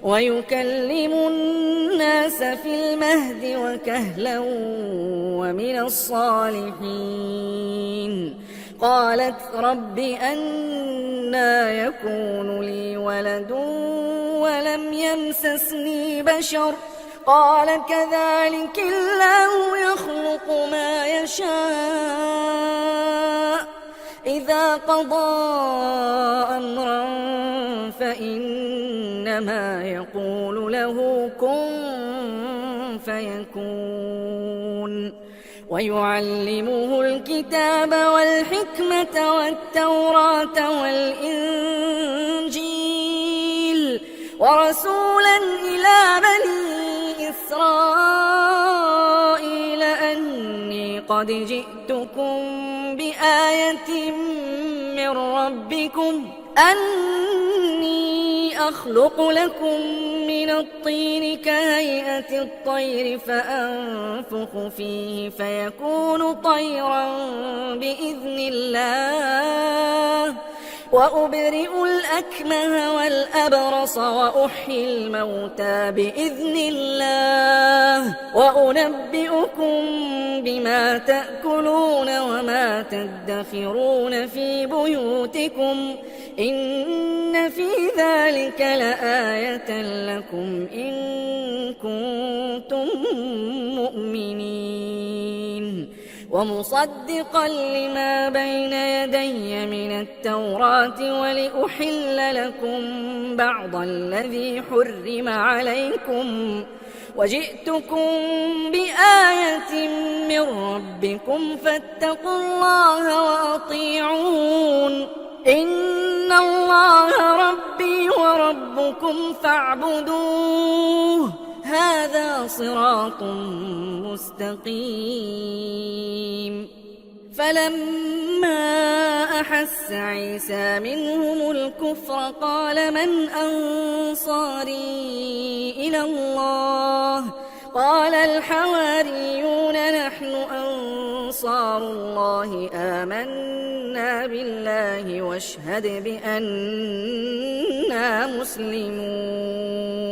ويكلم الناس في المهد وكهلا ومن الصالحين. قالت رب أنى يكون لي ولد ولم يمسسني بشر قال كذلك الله يخلق ما يشاء إذا قضى أمرا فإنما يقول له كن فيكون. ويعلمه الكتاب والحكمة والتوراة والإنجيل ورسولا إلى بني إسرائيل أني قد جئتكم بآية من ربكم أني أخلق لكم من الطين كهيئة الطير فأنفخ فيه فيكون طيرا بإذن الله وأبرئ الأكمه والأبرص وأحيي الموتى بإذن الله وأنبئكم بما تأكلون وما تدخرون في بيوتكم إن في ذلك لآية لكم إن كنتم مؤمنين. ومصدقا لما بين يدي من التوراة ولأحل لكم بعض الذي حرم عليكم وجئتكم بآية من ربكم فاتقوا الله وأطيعون إن الله ربي وربكم فاعبدوه هذا صراط مستقيم. فلما أحس عيسى منهم الكفر قال من أنصاري إلى الله قال الحواريون نحن أنصار الله آمنا بالله واشهد بأننا مسلمون.